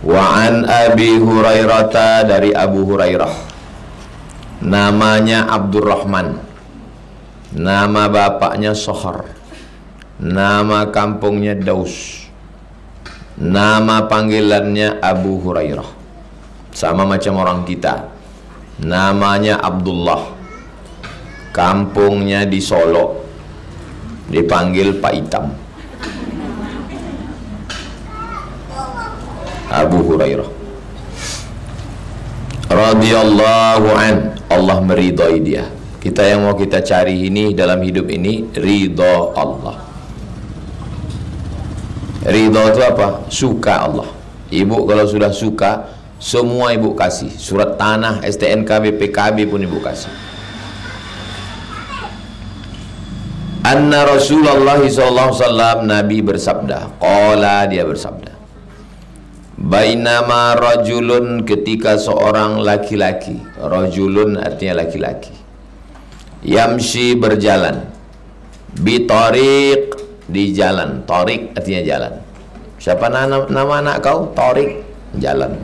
Wa an Abi Hurairah, dari Abu Hurairah, namanya Abdurrahman, nama bapaknya Sohar, nama kampungnya Daus, nama panggilannya Abu Hurairah, sama macam orang kita, namanya Abdullah, kampungnya di Solo, dipanggil Pak Hitam. Abu Hurairah radhiyallahu an, Allah meridai dia. Kita yang mau kita cari ini dalam hidup ini ridha Allah. Ridha itu apa? Suka Allah. Ibu kalau sudah suka, semua ibu kasih. Surat tanah, STNK, BPKB pun ibu kasih. Anna Rasulullah SAW, Nabi bersabda, qala, dia bersabda, bainama rajulun, ketika seorang laki-laki, rajulun artinya laki-laki, yamshi berjalan, bitariq, di jalan, tariq artinya jalan. Siapa nama anak kau? Tariq, jalan.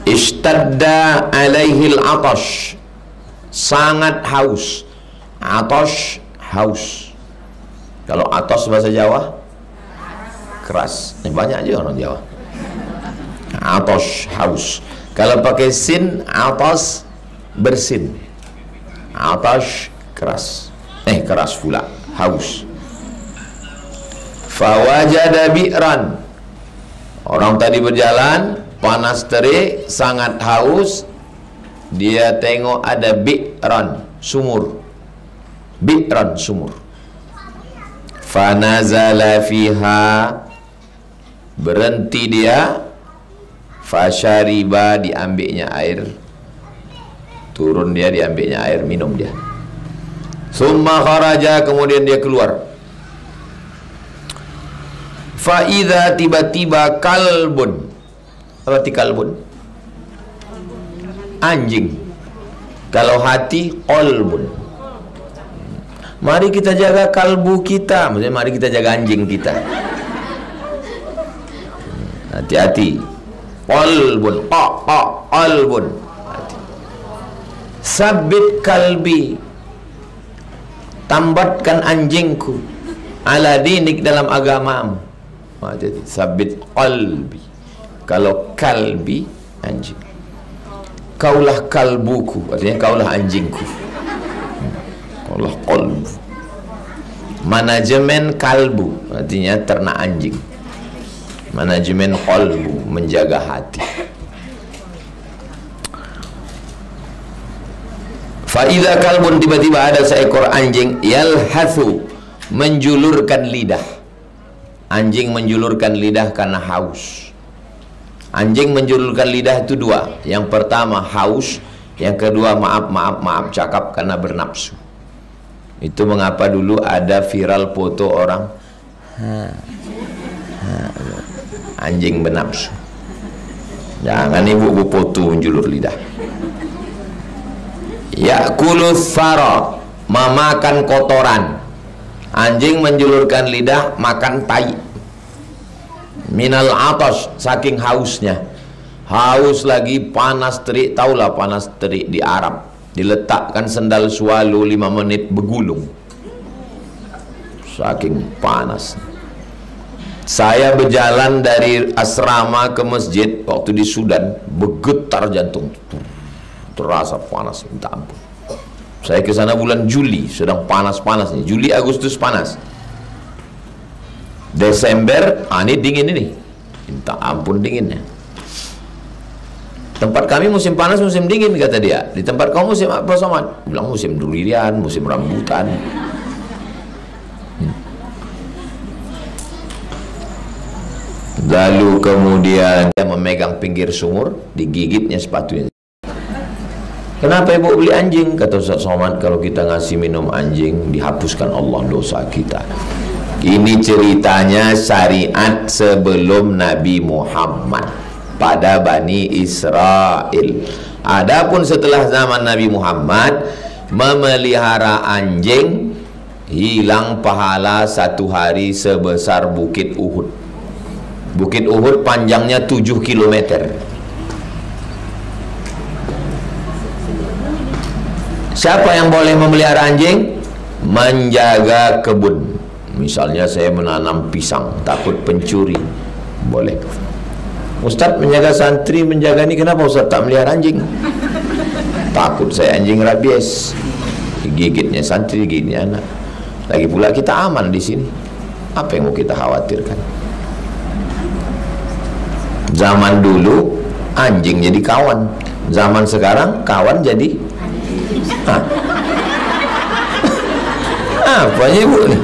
Ishtadda alaihil atash, sangat haus. Atash, haus. Kalau atas bahasa Jawa keras. Banyak aja orang Jawa. Atash, haus. Kalau pakai sin, atas, bersin. Atash, keras. Keras pula, haus. Fawajada bi'ran, orang tadi berjalan, panas terik, sangat haus. Dia tengok ada bi'ran, sumur. Bi'ran, sumur. Fanazala fiha, berhenti dia. Fasyariba, diambilnya air. Turun dia, diambilnya air, minum dia. Summa kharaja, kemudian dia keluar. Fa'idha, tiba-tiba kalbun. Apa arti kalbun? Anjing. Kalau hati, qalbun. Mari kita jaga kalbu kita, maksudnya mari kita jaga anjing kita. Hati-hati. Qalbun, qalbun. Sabit kalbi, tambatkan anjingku, ala dinik, dalam agamamu. Jadi sabit qalbi. Kalau kalbi, anjing. Kaulah kalbuku, artinya kaulah anjingku. Kaulah qalbu. Manajemen kalbu, artinya ternak anjing. Manajemen qalbu, menjaga hati. Fa'idha kalbun, tiba-tiba ada seekor anjing, yalhathu, menjulurkan lidah. Anjing menjulurkan lidah karena haus. Anjing menjulurkan lidah itu dua. Yang pertama haus, yang kedua maaf cakap karena bernafsu. Itu mengapa dulu ada viral foto orang anjing bernafsu. Jangan ibu foto menjulur lidah. Ya'kulus sara, memakan kotoran. Anjing menjulurkan lidah, makan tai. Minal atas, saking hausnya. Haus lagi, panas terik. Taulah panas terik di Arab. Diletakkan sendal swallow 5 menit bergulung. Saking panas. Saya berjalan dari asrama ke masjid waktu di Sudan, bergetar jantung. Terasa panas, minta ampun. Saya ke sana bulan Juli, sedang panas-panasnya. Juli, Agustus panas. Desember, ini dingin ini. Minta ampun dinginnya. Tempat kami musim panas, musim dingin, kata dia. Di tempat kau musim apa, Somad? Bilang musim durian, musim rambutan. Lalu kemudian dia memegang pinggir sumur, digigitnya sepatunya. Kenapa ibu beli anjing? Kata Ustaz Somad, kalau kita ngasih minum anjing, dihapuskan Allah dosa kita. Ini ceritanya syariat sebelum Nabi Muhammad pada Bani Israel. Adapun setelah zaman Nabi Muhammad, memelihara anjing hilang pahala 1 hari sebesar bukit Uhud. Bukit Uhud panjangnya 7 kilometer. Siapa yang boleh memelihara anjing? Menjaga kebun. Misalnya saya menanam pisang, takut pencuri, boleh. Ustaz menjaga santri, menjaga ini, kenapa Ustaz tak melihara anjing? Takut saya anjing rabies, digigitnya santri, digigitnya anak. Lagi pula kita aman di sini. Apa yang mau kita khawatirkan? Zaman dulu anjing jadi kawan, zaman sekarang kawan jadi apanya ibu nih?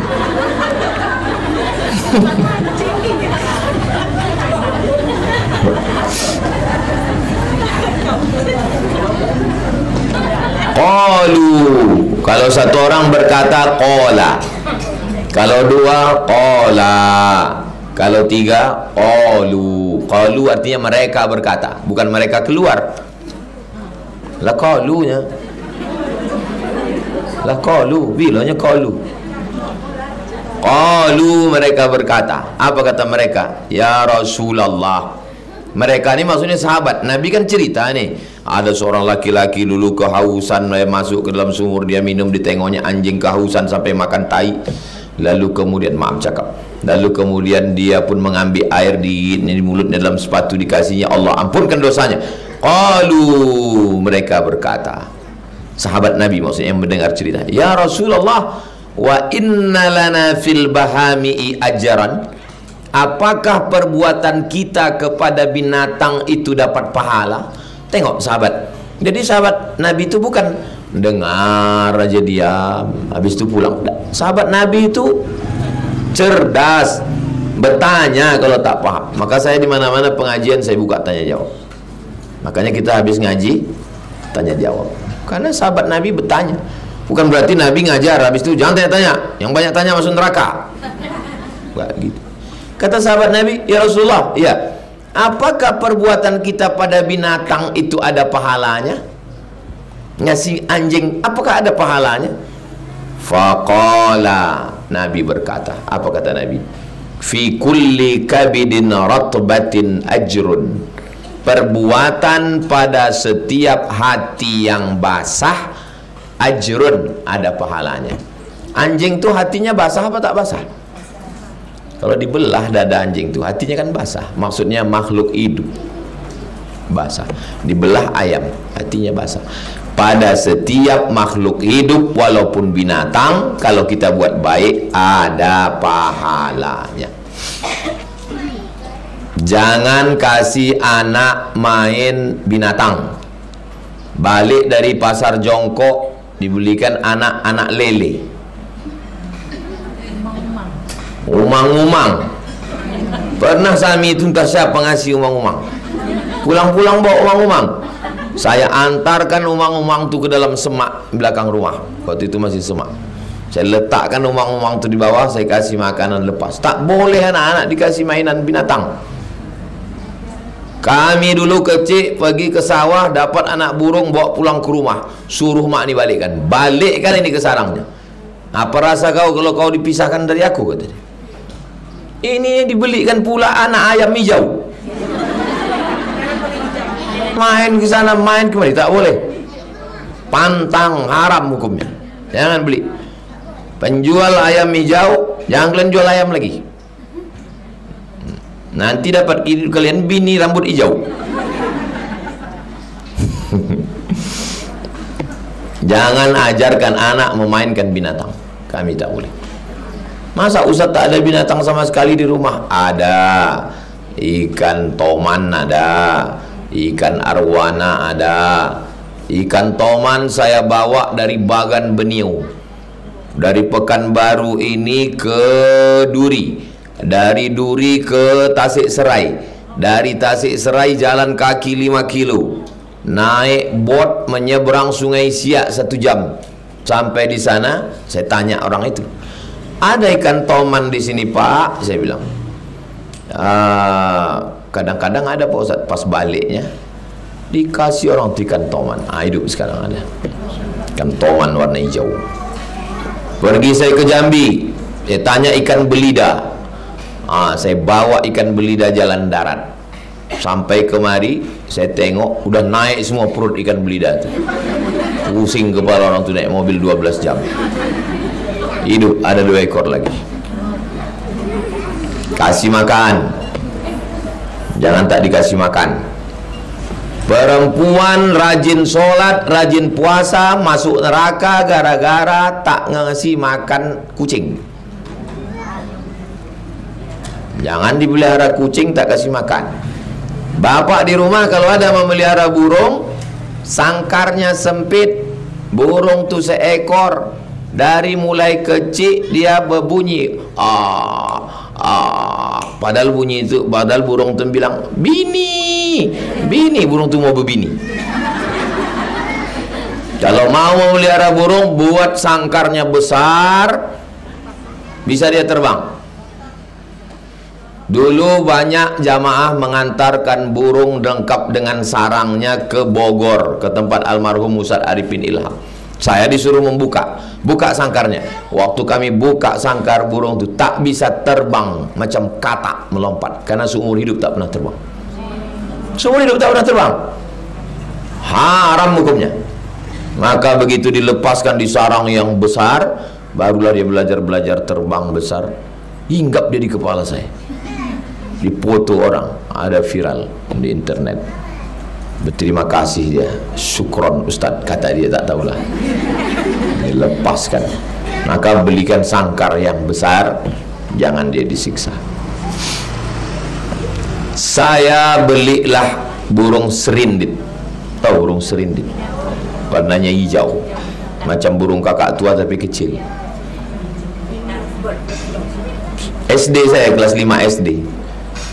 Qalu, kalau satu orang berkata qala, kalau dua qala, kalau tiga qalu. Qalu artinya mereka berkata, bukan mereka keluar. Lah qalunya, lah qalu, bilanya qalu. Qalu, mereka berkata. Apa kata mereka? Ya Rasulullah. Mereka ini maksudnya sahabat. Nabi kan cerita nih, ada seorang laki-laki dulu kehausan, dia masuk ke dalam sumur, dia minum, ditengoknya anjing kehausan sampai makan tai. Lalu kemudian, maaf cakap, lalu kemudian dia pun mengambil air di mulutnya, dalam sepatu dikasihnya, Allah ampunkan dosanya. Qalu, mereka berkata, sahabat Nabi maksudnya yang mendengar cerita, ya Rasulullah, wa inna lana fil bahami'i ajaran. Apakah perbuatan kita kepada binatang itu dapat pahala? Tengok sahabat. Jadi sahabat Nabi itu bukan dengar aja diam, habis itu pulang. Sahabat Nabi itu cerdas, bertanya kalau tak paham. Maka saya di mana-mana pengajian saya buka tanya jawab. Makanya kita habis ngaji tanya jawab. Karena sahabat Nabi bertanya. Bukan berarti Nabi ngajar habis itu jangan tanya-tanya, yang banyak tanya masuk neraka. Enggak gitu. Kata sahabat Nabi, ya Rasulullah, ya, apakah perbuatan kita pada binatang itu ada pahalanya? Ngasih anjing, apakah ada pahalanya? Faqala, Nabi berkata, apa kata Nabi? Fi kulli kabidin ratbatin ajrun. Perbuatan pada setiap hati yang basah, ajrun, ada pahalanya. Anjing tuh hatinya basah apa tak basah? Kalau dibelah dada anjing tuh hatinya kan basah. Maksudnya makhluk hidup basah. Dibelah ayam hatinya basah. Pada setiap makhluk hidup walaupun binatang, kalau kita buat baik ada pahalanya. Jangan kasih anak main binatang. Balik dari pasar jongkok dibelikan anak-anak lele, umang-umang. Pernah Sami itu entah siapa ngasih umang-umang, pulang-pulang bawa umang-umang. Saya antarkan umang-umang itu ke dalam semak belakang rumah. Waktu itu masih semak. Saya letakkan umang-umang itu di bawah, saya kasih makanan lepas. Tak boleh anak-anak dikasih mainan binatang. Kami dulu kecil pergi ke sawah, dapat anak burung, bawa pulang ke rumah, suruh mak ni balikkan. Balikkan ini ke sarangnya. Apa rasa kau kalau kau dipisahkan dari aku, kata dia. Ini dibelikan pula anak ayam hijau. Main ke sana, main kemari, tak boleh. Pantang, haram hukumnya. Jangan beli. Penjual ayam hijau, jangan kalian jual ayam lagi. Nanti dapat kalian bini rambut hijau. Jangan ajarkan anak memainkan binatang. Kami tak boleh. Masa Ustaz tak ada binatang sama sekali di rumah? Ada. Ikan toman ada, ikan arwana ada. Ikan toman saya bawa dari Bagan Beniu, dari Pekanbaru ini ke Duri, dari Duri ke Tasik Serai, dari Tasik Serai jalan kaki 5 kilo, naik bot menyeberang Sungai Siak 1 jam. Sampai di sana saya tanya orang itu, ada ikan toman di sini Pak? Saya bilang, kadang-kadang ada Pak Ustaz. Pas baliknya dikasih orang ikan toman. Hidup sekarang ada ikan toman warna hijau. Pergi saya ke Jambi, saya tanya ikan belida. Saya bawa ikan belida jalan darat. Sampai kemari, saya tengok udah naik semua perut ikan belida itu. Pusing kepala orang tuh, naik mobil 12 jam. Hidup, ada 2 ekor lagi. Kasih makan. Jangan tak dikasih makan. Perempuan rajin sholat, rajin puasa, masuk neraka gara-gara tak ngasih makan kucing. Jangan dipelihara kucing, tak kasih makan. Bapak di rumah kalau ada memelihara burung, sangkarnya sempit, burung tuh seekor, dari mulai kecil dia berbunyi padahal bunyi itu, padahal burung tu bilang bini, bini, burung tu mau berbini. Kalau mau memelihara burung, buat sangkarnya besar, bisa dia terbang. Dulu banyak jamaah mengantarkan burung lengkap dengan sarangnya ke Bogor, ke tempat almarhum Ustaz Arifin Ilham. Saya disuruh buka sangkarnya. Waktu kami buka sangkar, burung itu tak bisa terbang, macam katak melompat, karena seumur hidup tak pernah terbang. Seumur hidup tak pernah terbang. Haram hukumnya. Maka begitu dilepaskan di sarang yang besar, barulah dia belajar terbang besar. Hinggap dia di kepala saya. Dipoto orang, ada viral di internet. Berterima kasih dia, syukron Ustaz, kata dia, tak tahulah. Dilepaskan. Maka belikan sangkar yang besar, jangan dia disiksa. Saya belilah burung serindit. Tahu burung serindit? Warnanya hijau, macam burung kakak tua tapi kecil. SD saya, kelas 5 SD.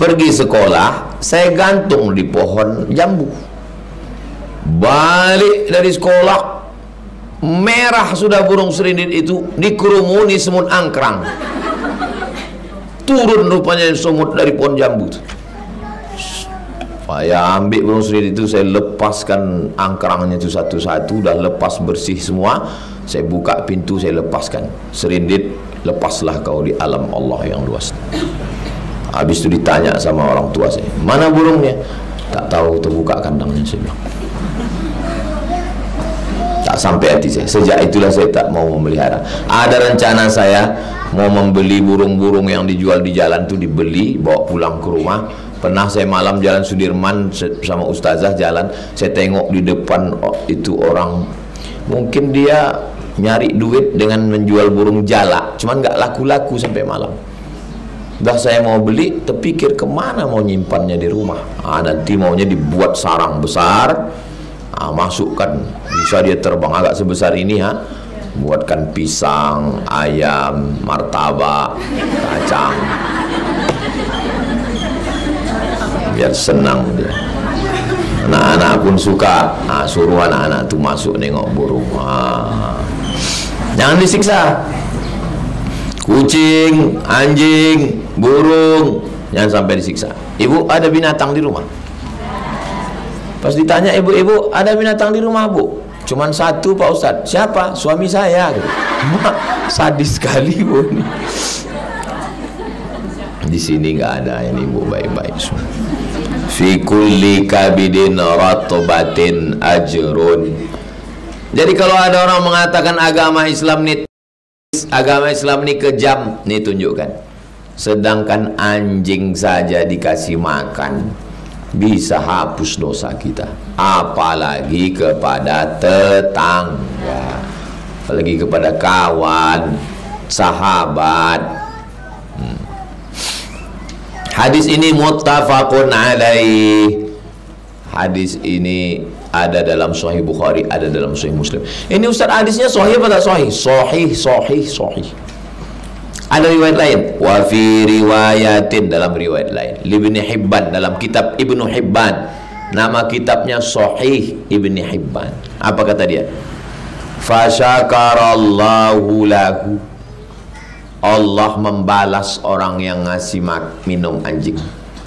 Pergi sekolah, saya gantung di pohon jambu. Balik dari sekolah, merah sudah burung serindit itu, dikerumuni semut angkrang. Turun rupanya semut dari pohon jambu. Saya ambil burung serindit itu, saya lepaskan angkrangnya itu satu-satu, udah lepas bersih semua. Saya buka pintu, saya lepaskan. Serindit, lepaslah kau di alam Allah yang luas. Habis itu ditanya sama orang tua saya, mana burungnya? Tak tahu, terbuka kandangnya, saya bilang. Tak sampai hati saya. Sejak itulah saya tak mau memelihara. Ada rencana saya mau membeli burung-burung yang dijual di jalan itu, dibeli, bawa pulang ke rumah. Pernah saya malam jalan Sudirman sama ustazah jalan, saya tengok di depan itu orang, mungkin dia nyari duit dengan menjual burung jalak, cuman nggak laku-laku sampai malam. Dah saya mau beli, terpikir kemana mau nyimpannya di rumah. Nanti maunya dibuat sarang besar, masukkan, bisa dia terbang agak sebesar ini, buatkan pisang, ayam, martabak, kacang, biar senang dia. Anak-anak pun suka. Suruh anak-anak tuh masuk nengok burung. Jangan disiksa. Kucing, anjing, burung, jangan sampai disiksa. Ibu, ada binatang di rumah? Pas ditanya ibu-ibu, ada binatang di rumah, Bu? Cuman satu, Pak Ustadz. Siapa? Suami saya. Sadis sekali, Bu. Di sini nggak ada, ini Bu, baik-baik. Fi kulli kabidin ratbatin ajrun. Jadi kalau ada orang mengatakan agama Islam ini kejam, nih tunjukkan. Sedangkan anjing saja dikasih makan bisa hapus dosa kita, apalagi kepada tetangga, apalagi kepada kawan, sahabat. Hadis ini muttafaqun alaih. Hadis ini ada dalam Sahih Bukhari, ada dalam Sahih Muslim. Ini Ustaz, hadisnya sahih apa tak sahih? Sahih. Ada riwayat lain, wa fi riwayatin, dalam riwayat lain, Ibnu Hibban, dalam kitab Ibnu Hibban. Nama kitabnya Sahih Ibnu Hibban. Apa kata dia? Fa syakarallahu lahu. Allah membalas orang yang ngasih minum anjing.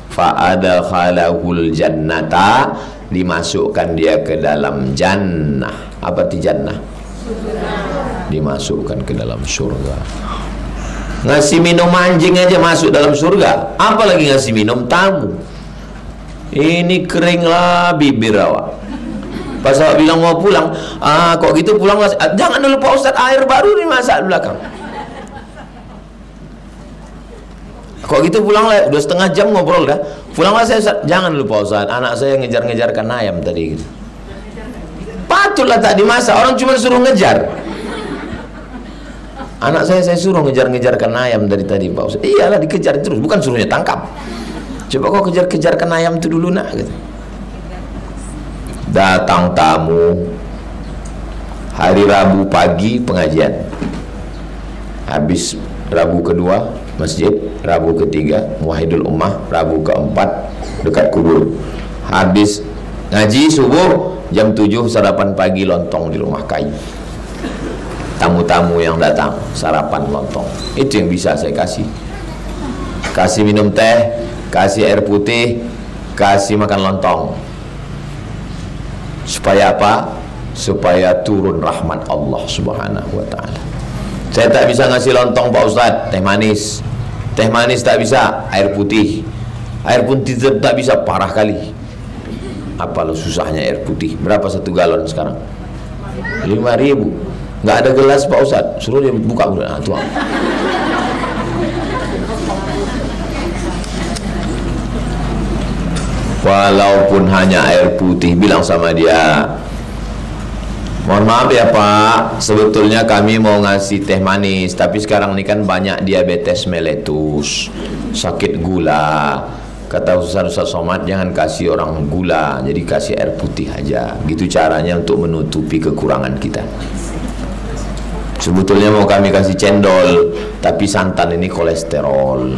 Fa adkhalahul jannata, dimasukkan dia ke dalam jannah. Apa arti jannah? Dimasukkan ke dalam surga. Ngasih minum anjing aja masuk dalam surga, apalagi ngasih minum tamu. Ini keringlah bibir awak. Pas awak bilang mau pulang, kok gitu pulanglah. Jangan dulu Pak Ustadz, air baru dimasak di belakang. Kok gitu pulanglah, udah setengah jam ngobrol dah. Pulanglah saya Ustadz. Jangan dulu Pak Ustadz, anak saya ngejar-ngejarkan ayam tadi gitu. Patutlah tak dimasak, orang cuma suruh ngejar. Anak saya suruh ngejar-ngejarkan ayam dari tadi Pak Ustadz. Iyalah dikejar terus, bukan suruhnya tangkap. Coba kau kejar-kejarkan ayam itu dulu nak gitu. Datang tamu hari Rabu pagi pengajian, habis Rabu kedua masjid, Rabu ketiga Muwahhidul Ummah, Rabu keempat dekat kubur. Habis ngaji subuh jam 7 sarapan pagi lontong di rumah kayu. Tamu-tamu yang datang sarapan lontong. Itu yang bisa saya kasih. Kasih minum teh, kasih air putih, kasih makan lontong. Supaya apa? Supaya turun rahmat Allah Subhanahu wa ta'ala. Saya tak bisa ngasih lontong Pak Ustadz, teh manis. Teh manis tak bisa, air putih. Air putih tak bisa, parah kali. Apa lo susahnya air putih? Berapa 1 galon sekarang? 5.000. Nggak ada gelas Pak Ustadz, suruh dia buka udah, tuang. Walaupun hanya air putih, bilang sama dia, mohon maaf ya Pak, sebetulnya kami mau ngasih teh manis, tapi sekarang ini kan banyak diabetes mellitus, sakit gula. Kata Ustaz Somad, jangan kasih orang gula, jadi kasih air putih aja. Gitu caranya untuk menutupi kekurangan kita. Sebetulnya mau kami kasih cendol, tapi santan ini kolesterol.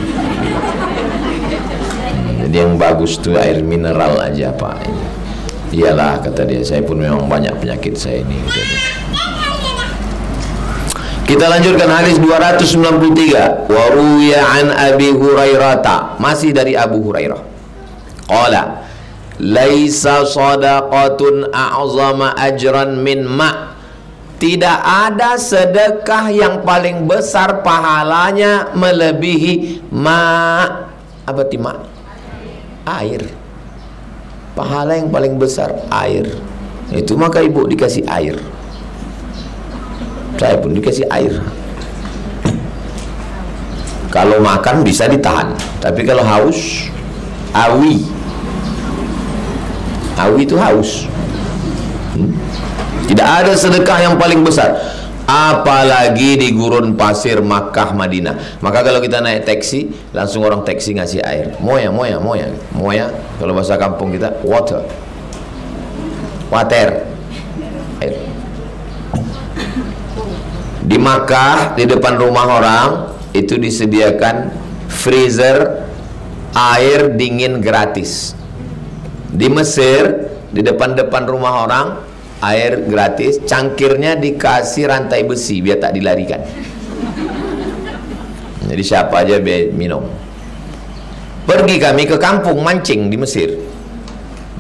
Jadi yang bagus tuh air mineral aja Pak. Iyalah kata dia, saya pun memang banyak penyakit saya ini. Kita lanjutkan hadis 293. Wa ruwiya an Abi Hurairah, masih dari Abu Hurairah. Qala laisa shadaqatun a'zama ajran min ma'. Tidak ada sedekah yang paling besar pahalanya melebihi ma'. Apa ti ma'? Air. Pahala yang paling besar air. Itu maka ibu dikasih air. Saya pun dikasih air. Kalau makan bisa ditahan, tapi kalau haus, awi itu haus. Tidak ada sedekah yang paling besar, apalagi di gurun pasir Makkah Madinah. Maka kalau kita naik taksi, langsung orang taksi ngasih air. Moya. Kalau bahasa kampung kita water, air. Di Makkah, di depan rumah orang itu disediakan freezer air dingin gratis. Di Mesir, di depan rumah orang air gratis, cangkirnya dikasih rantai besi biar tak dilarikan. Jadi siapa aja minum. Pergi kami ke kampung mancing di Mesir,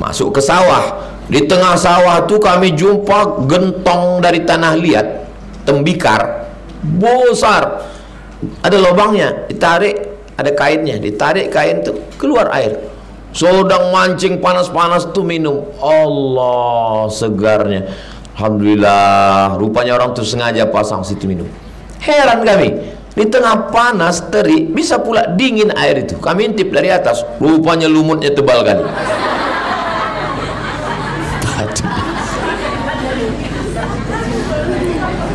masuk ke sawah. Di tengah sawah tuh kami jumpa gentong dari tanah liat, tembikar besar, ada lubangnya, ditarik, ada kainnya, ditarik kain tuh keluar air. Sedang mancing panas-panas tuh minum, Allah segarnya, alhamdulillah. Rupanya orang tuh sengaja pasang situ minum. Heran kami, di tengah panas terik bisa pula dingin air itu. Kami intip dari atas, rupanya lumutnya tebal kan.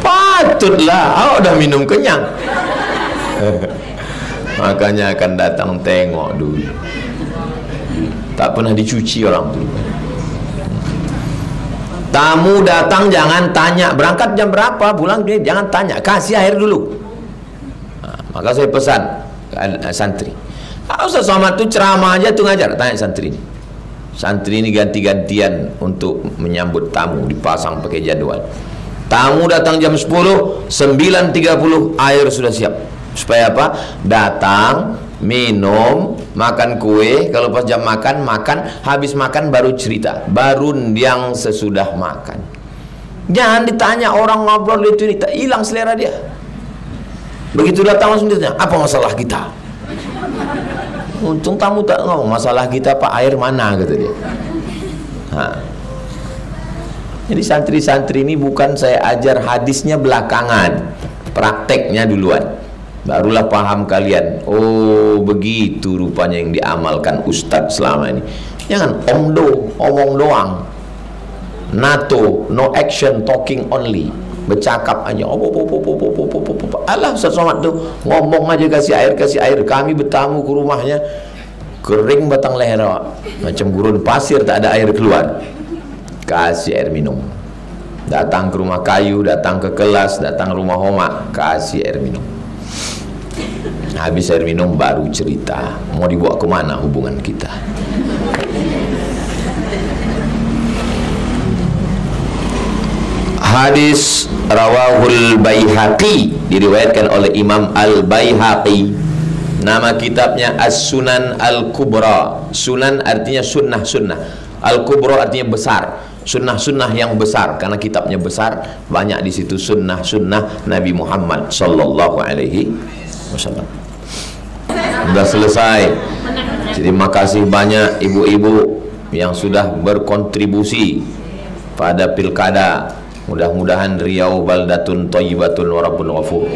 Patutlah, udah minum kenyang. Makanya akan datang tengok dulu. Tak pernah dicuci orang tu. Tamu datang jangan tanya berangkat jam berapa, pulang dia jangan tanya, kasih air dulu. Maka saya pesan ke santri, Ustaz Somad tu ceramah aja tu ngajar, tanya santri ini. Santri ini ganti-gantian untuk menyambut tamu, dipasang pakai jadwal. Tamu datang jam 10, 9.30 air sudah siap. Supaya apa? Datang, minum, makan kue. Kalau pas jam makan, habis makan baru cerita, baru yang sesudah makan. Jangan ditanya orang ngobrol itu ini, tak hilang selera dia. Begitu datang langsung ditanya, apa masalah kita? Untung tamu tak ngomong masalah kita, Pak, air mana, kata dia. Jadi santri-santri ini bukan saya ajar hadisnya belakangan, prakteknya duluan, barulah paham kalian. Oh begitu rupanya yang diamalkan Ustadz selama ini. Jangan omong doang, NATO, no action, talking only, bercakap aja. Alah, Ustaz Somad tuh ngomong aja, kasih air. Kami bertamu ke rumahnya, kering batang leher, macam gurun pasir, tak ada air keluar. Kasih air minum. Datang ke rumah kayu, datang ke kelas, datang ke rumah homa, kasih air minum. Habis air minum baru cerita mau dibawa kemana hubungan kita. Hadis rawahul Baihaqi, diriwayatkan oleh Imam Al-Baihaqi. Nama kitabnya As-Sunan Al-Kubra. Sunan artinya sunnah-sunnah, Al-Kubra artinya besar, sunnah-sunnah yang besar, karena kitabnya besar, banyak di situ sunnah-sunnah Nabi Muhammad sallallahu alaihi wasallam. Sudah selesai. Jadi makasih banyak ibu-ibu yang sudah berkontribusi pada pilkada. Mudah-mudahan Riau baldatun thayyibatun wa rabbun ghafur.